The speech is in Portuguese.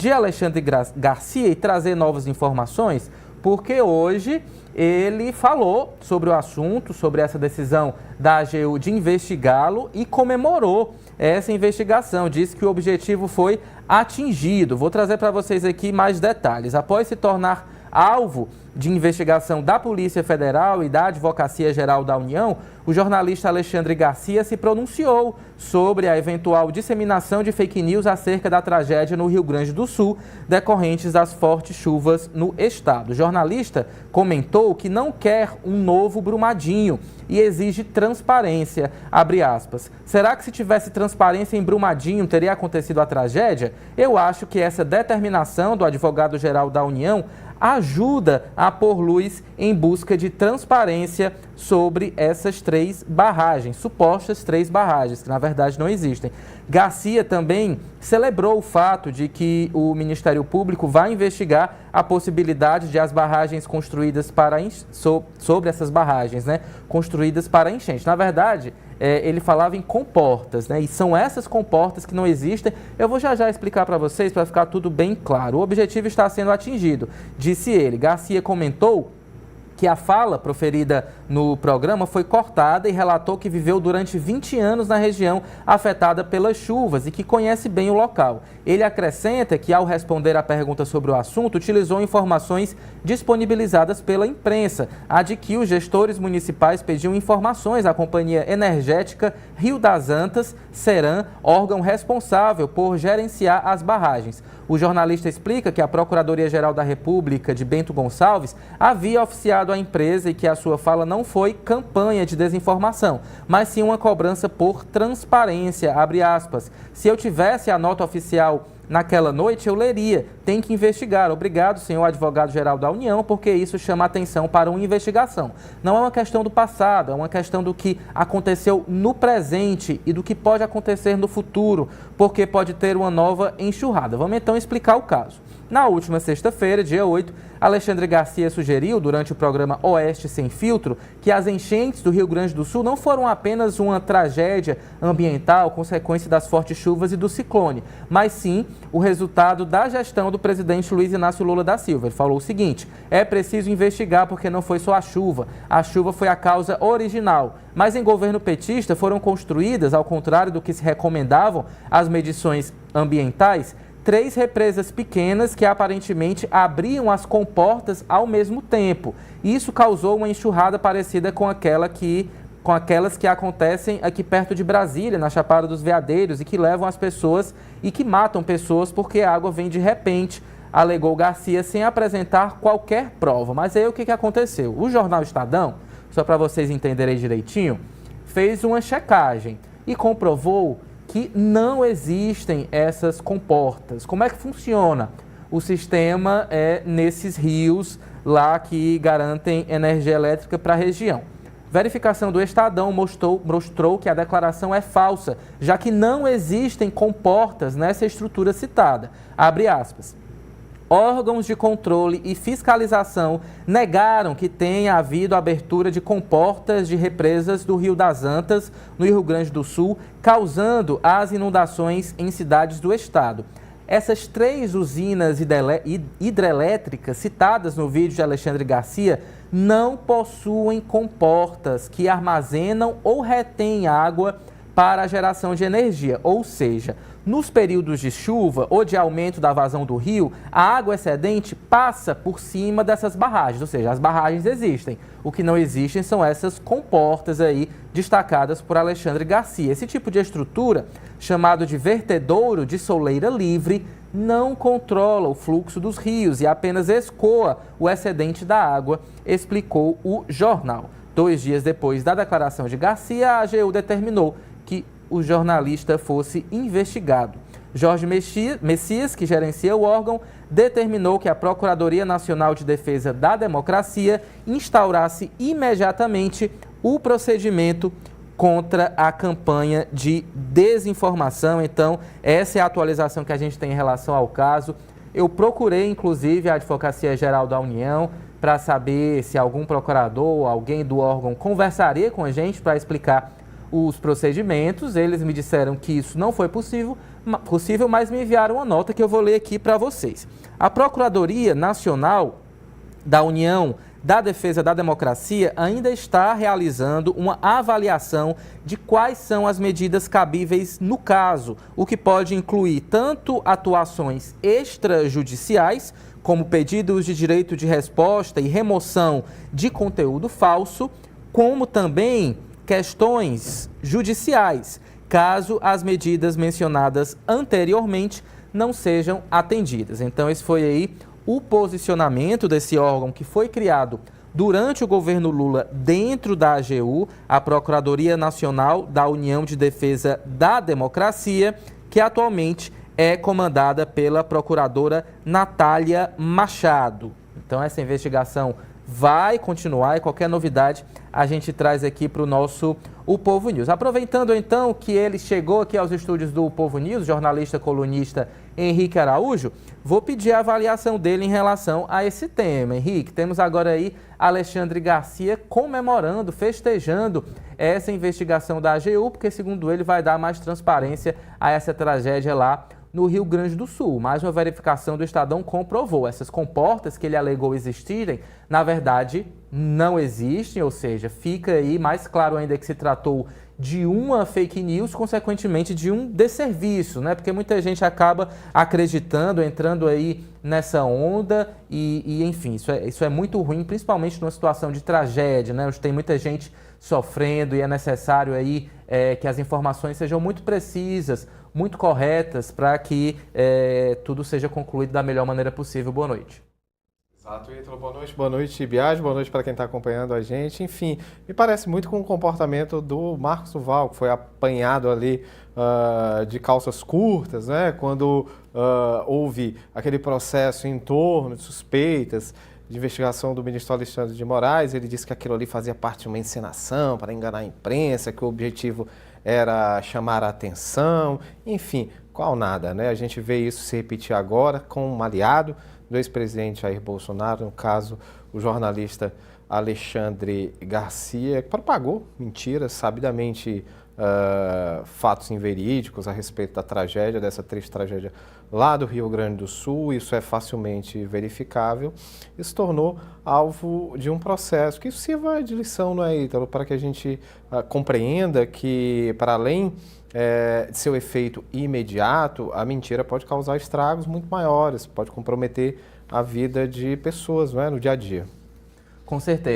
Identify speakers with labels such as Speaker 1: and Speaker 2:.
Speaker 1: de Alexandre Garcia e trazer novas informações, porque hoje ele falou sobre o assunto, sobre essa decisão da AGU de investigá-lo e comemorou essa investigação. Disse que o objetivo foi atingido. Vou trazer para vocês aqui mais detalhes. Após se tornar alvo de investigação da Polícia Federal e da Advocacia Geral da União, o jornalista Alexandre Garcia se pronunciou sobre a eventual disseminação de fake news acerca da tragédia no Rio Grande do Sul, decorrentes das fortes chuvas no estado. O jornalista comentou que não quer um novo Brumadinho e exige transparência, abre aspas. Será que se tivesse transparência em Brumadinho teria acontecido a tragédia? Eu acho que essa determinação do advogado-geral da União ajuda a pôr luz em busca de transparência sobre essas 3 barragens, supostas 3 barragens, que na verdade não existem. Garcia também celebrou o fato de que o Ministério Público vai investigar a possibilidade de as barragens construídas para sobre essas barragens, construídas para enchente. Na verdade, ele falava em comportas, e são essas comportas que não existem. Eu vou já explicar para vocês, para ficar tudo bem claro. O objetivo está sendo atingido, disse ele. Garcia comentou que a fala proferida no programa foi cortada e relatou que viveu durante 20 anos na região afetada pelas chuvas e que conhece bem o local. Ele acrescenta que, ao responder à pergunta sobre o assunto, utilizou informações disponibilizadas pela imprensa, a de que os gestores municipais pediam informações à Companhia Energética Rio das Antas, Ceram, órgão responsável por gerenciar as barragens. O jornalista explica que a Procuradoria-Geral da República de Bento Gonçalves havia oficiado a empresa e que a sua fala não foi campanha de desinformação, mas sim uma cobrança por transparência, abre aspas. Se eu tivesse a nota oficial naquela noite, eu leria. Tem que investigar. Obrigado, senhor advogado-geral da União, porque isso chama atenção para uma investigação. Não é uma questão do passado, é uma questão do que aconteceu no presente e do que pode acontecer no futuro, porque pode ter uma nova enxurrada. Vamos então explicar o caso. Na última sexta-feira, dia 8, Alexandre Garcia sugeriu, durante o programa Oeste Sem Filtro, que as enchentes do Rio Grande do Sul não foram apenas uma tragédia ambiental, consequência das fortes chuvas e do ciclone, mas sim o resultado da gestão do presidente Luiz Inácio Lula da Silva. Ele falou o seguinte: é preciso investigar porque não foi só a chuva foi a causa original. Mas em governo petista foram construídas, ao contrário do que se recomendavam as medições ambientais, 3 represas pequenas que aparentemente abriam as comportas ao mesmo tempo. Isso causou uma enxurrada parecida com aquelas que acontecem aqui perto de Brasília, na Chapada dos Veadeiros, e que levam as pessoas e que matam pessoas porque a água vem de repente, alegou Garcia, sem apresentar qualquer prova. Mas aí o que aconteceu? O jornal Estadão, só para vocês entenderem direitinho, fez uma checagem e comprovou que não existem essas comportas. Como é que funciona? O sistema é nesses rios lá que garantem energia elétrica para a região. Verificação do Estadão mostrou que a declaração é falsa, já que não existem comportas nessa estrutura citada. Abre aspas. Órgãos de controle e fiscalização negaram que tenha havido abertura de comportas de represas do Rio das Antas, no Rio Grande do Sul, causando as inundações em cidades do estado. Essas 3 usinas hidrelétricas citadas no vídeo de Alexandre Garcia não possuem comportas que armazenam ou retêm água para a geração de energia, ou seja, nos períodos de chuva ou de aumento da vazão do rio, a água excedente passa por cima dessas barragens, ou seja, as barragens existem. O que não existem são essas comportas aí destacadas por Alexandre Garcia. Esse tipo de estrutura, chamado de vertedouro de soleira livre, não controla o fluxo dos rios e apenas escoa o excedente da água, explicou o jornal. 2 dias depois da declaração de Garcia, a AGU determinou que o jornalista fosse investigado. Jorge Messias, que gerencia o órgão, determinou que a Procuradoria Nacional de Defesa da Democracia instaurasse imediatamente o procedimento contra a campanha de desinformação. Então, essa é a atualização que a gente tem em relação ao caso. Eu procurei, inclusive, a Advocacia Geral da União para saber se algum procurador ou alguém do órgão conversaria com a gente para explicar os procedimentos. Eles me disseram que isso não foi possível, mas me enviaram uma nota que eu vou ler aqui para vocês. A Procuradoria Nacional da União da Defesa da Democracia ainda está realizando uma avaliação de quais são as medidas cabíveis no caso, o que pode incluir tanto atuações extrajudiciais, como pedidos de direito de resposta e remoção de conteúdo falso, como também questões judiciais, caso as medidas mencionadas anteriormente não sejam atendidas. Então, esse foi aí o posicionamento desse órgão que foi criado durante o governo Lula dentro da AGU, a Procuradoria Nacional da União de Defesa da Democracia, que atualmente é comandada pela procuradora Natália Machado. Então, essa investigação vai continuar e qualquer novidade a gente traz aqui para o nosso O Povo News. Aproveitando então que ele chegou aqui aos estúdios do O Povo News, jornalista colunista Henrique Araújo, vou pedir a avaliação dele em relação a esse tema. Henrique, temos agora aí Alexandre Garcia comemorando, festejando essa investigação da AGU, porque segundo ele vai dar mais transparência a essa tragédia lá no Rio Grande do Sul. Mais uma verificação do Estadão comprovou. Essas comportas que ele alegou existirem, na verdade, não existem, ou seja, fica aí mais claro ainda que se tratou de uma fake news, consequentemente de um desserviço, né? Porque muita gente acaba acreditando, entrando aí nessa onda e enfim, isso é muito ruim, principalmente numa situação de tragédia, né? Onde tem muita gente sofrendo e é necessário aí que as informações sejam muito precisas, muito corretas, para que tudo seja concluído da melhor maneira possível. Boa noite.
Speaker 2: Exato, Ítalo. Boa noite, Biagi, boa noite para quem está acompanhando a gente. Enfim, me parece muito com o comportamento do Marcos Duval, que foi apanhado ali de calças curtas, né? Quando houve aquele processo em torno de suspeitas de investigação do ministro Alexandre de Moraes. Ele disse que aquilo ali fazia parte de uma encenação para enganar a imprensa, que o objetivo era chamar a atenção, enfim, qual nada, né? A gente vê isso se repetir agora com um aliado do ex-presidente Jair Bolsonaro, no caso, o jornalista Alexandre Garcia, que propagou mentiras, sabidamente fatos inverídicos a respeito da tragédia, dessa triste tragédia lá do Rio Grande do Sul. Isso é facilmente verificável. Isso se tornou alvo de um processo que isso sirva de lição, não é, Ítalo? Para que a gente compreenda que, para além de seu efeito imediato, a mentira pode causar estragos muito maiores, pode comprometer a vida de pessoas, não é, no dia a dia.
Speaker 1: Com certeza.